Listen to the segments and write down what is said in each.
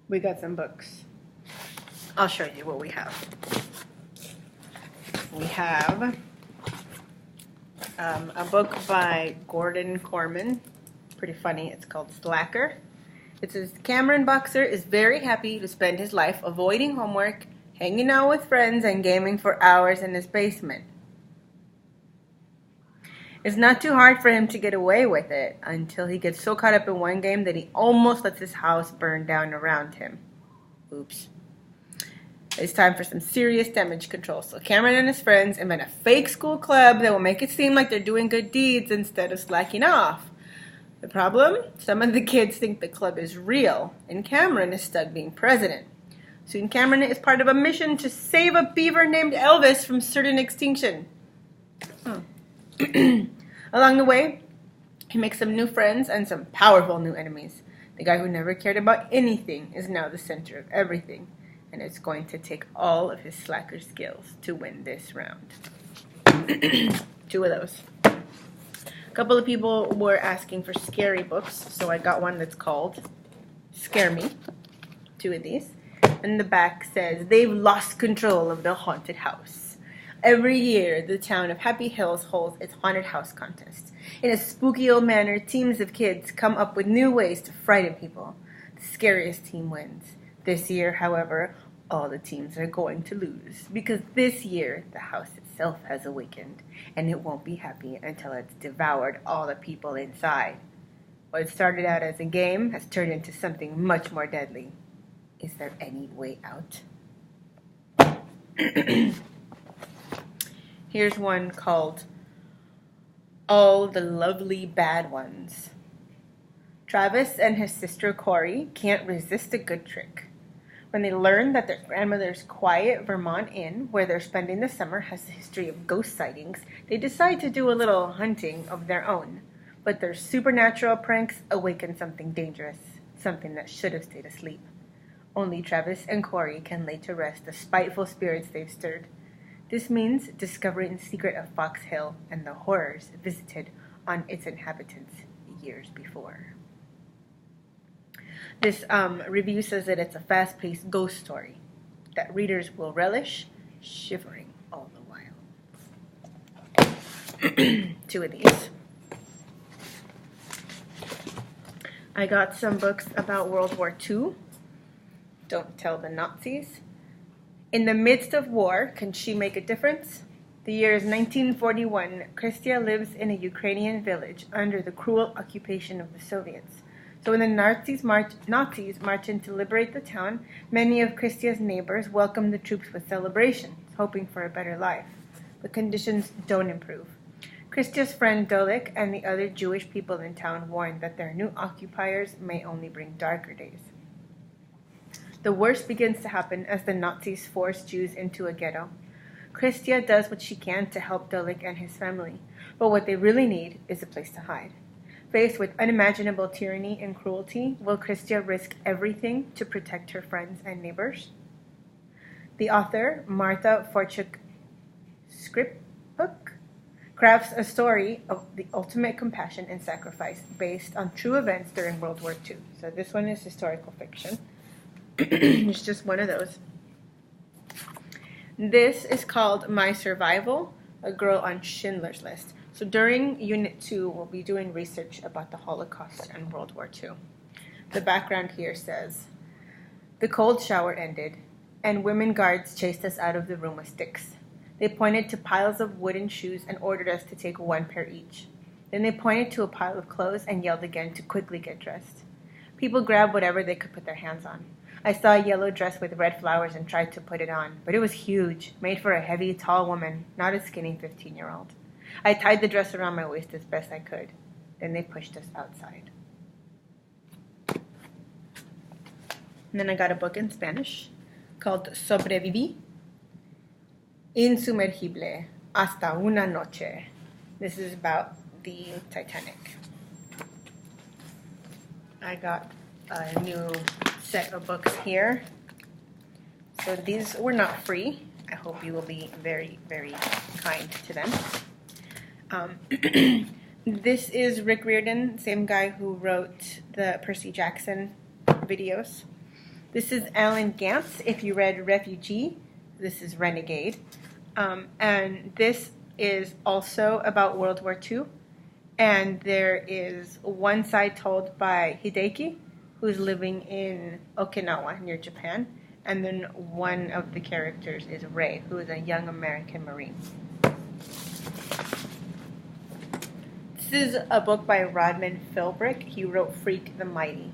We got some books. I'll show you what we have. We have a book by Gordon Corman. Pretty funny. It's called Slacker. It says, Cameron Boxer is very happy to spend his life avoiding homework, hanging out with friends, and gaming for hours in his basement. It's not too hard for him to get away with it until he gets so caught up in one game that he almost lets his house burn down around him. Oops. It's time for some serious damage control. So Cameron and his friends invent a fake school club that will make it seem like they're doing good deeds instead of slacking off. The problem? Some of the kids think the club is real, and Cameron is stuck being president. Soon Cameron is part of a mission to save a beaver named Elvis from certain extinction. Along the way, he makes some new friends and some powerful new enemies. The guy who never cared about anything is now the center of everything, and it's going to take all of his slacker skills to win this round. 2 of those. A couple of people were asking for scary books, so I got one that's called Scare Me. 2 of these. And the back says, they've lost control of the haunted house. Every year, the town of Happy Hills holds its haunted house contest. In a spooky old manner, teams of kids come up with new ways to frighten people. The scariest team wins. This year, however, all the teams are going to lose, because this year, the house itself has awakened, and it won't be happy until it's devoured all the people inside. What started out as a game has turned into something much more deadly. Is there any way out? Here's one called All the Lovely Bad Ones. Travis and his sister Corey can't resist a good trick. When they learn that their grandmother's quiet Vermont inn, where they're spending the summer, has a history of ghost sightings, they decide to do a little hunting of their own. But their supernatural pranks awaken something dangerous, something that should have stayed asleep. Only Travis and Corey can lay to rest the spiteful spirits they've stirred. This means discovering the secret of Fox Hill and the horrors visited on its inhabitants years before. This review says that it's a fast-paced ghost story that readers will relish, shivering all the while. 2 of these. I got some books about World War II. Don't Tell the Nazis. In the midst of war, can she make a difference? The year is 1941. Kristia lives in a Ukrainian village under the cruel occupation of the Soviets. So when the Nazis march in to liberate the town, many of Kristia's neighbors welcome the troops with celebrations, hoping for a better life. But conditions don't improve. Kristia's friend Dolik and the other Jewish people in town warn that their new occupiers may only bring darker days. The worst begins to happen as the Nazis force Jews into a ghetto. Kristia does what she can to help Dolik and his family, but what they really need is a place to hide. Faced with unimaginable tyranny and cruelty, will Kristia risk everything to protect her friends and neighbors? The author, Martha Forchuk Scripbook, crafts a story of the ultimate compassion and sacrifice based on true events during World War II. So this one is historical fiction. It's just one of those. This is called My Survival, A Girl on Schindler's List. So during Unit 2, we'll be doing research about the Holocaust and World War II. The background here says, the cold shower ended, and women guards chased us out of the room with sticks. They pointed to piles of wooden shoes and ordered us to take 1 pair each. Then they pointed to a pile of clothes and yelled again to quickly get dressed. People grabbed whatever they could put their hands on. I saw a yellow dress with red flowers and tried to put it on, but it was huge, made for a heavy, tall woman, not a skinny 15-year-old. I tied the dress around my waist as best I could. Then they pushed us outside. And then I got a book in Spanish called Sobreviví Insumergible Hasta una Noche. This is about the Titanic. I got a new set of books here. So these were not free. I hope you will be very, very kind to them. This is Rick Riordan, same guy who wrote the Percy Jackson videos. This is Alan Gantz. If you read Refugee, this is Renegade. And this is also about World War II. And there is one side told by Hideki, who's living in Okinawa near Japan. And then one of the characters is Ray, who is a young American Marine. This is a book by Rodman Philbrick. He wrote Freak the Mighty.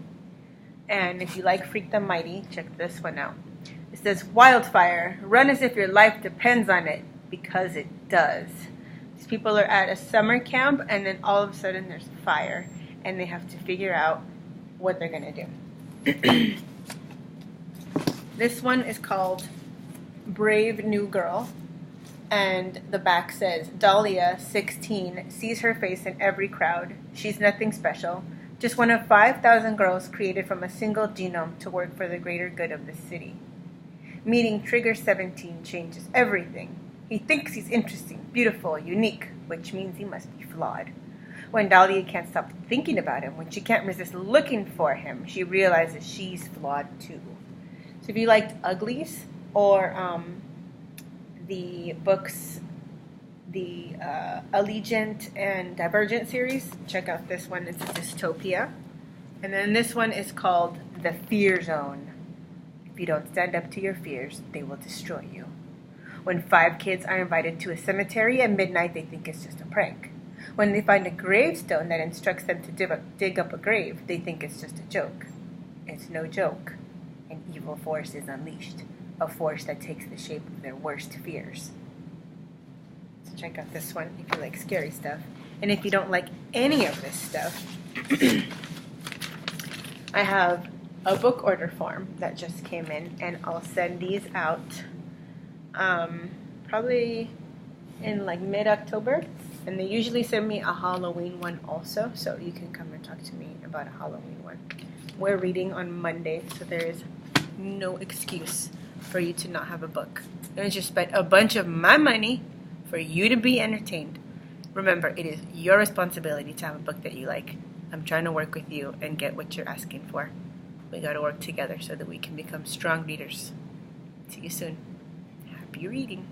And if you like Freak the Mighty, check this one out. It says, wildfire, run as if your life depends on it, because it does. These people are at a summer camp, and then all of a sudden there's fire, and they have to figure out what they're going to do. This one is called Brave New Girl, and the back says, Dahlia, 16, sees her face in every crowd. She's nothing special. Just one of 5,000 girls created from a single genome to work for the greater good of the city. Meeting Trigger 17 changes everything. He thinks he's interesting, beautiful, unique, which means he must be flawed. When Dahlia can't stop thinking about him, when she can't resist looking for him, she realizes she's flawed too. So if you liked Uglies or the books, the Allegiant and Divergent series, check out this one. It's a dystopia. And then this one is called The Fear Zone. If you don't stand up to your fears, they will destroy you. When 5 kids are invited to a cemetery at midnight, they think it's just a prank. When they find a gravestone that instructs them to dig up a grave, they think it's just a joke. It's no joke. An evil force is unleashed, a force that takes the shape of their worst fears. So check out this one if you like scary stuff. And if you don't like any of this stuff, I have a book order form that just came in, and I'll send these out probably in like mid-October, and they usually send me a Halloween one also, so you can come and talk to me about a Halloween one. We're reading on Monday, so there is no excuse for you to not have a book. I just spent a bunch of my money for you to be entertained. Remember, it is your responsibility to have a book that you like. I'm trying to work with you and get what you're asking for. We got to work together so that we can become strong readers. See you soon. Happy reading.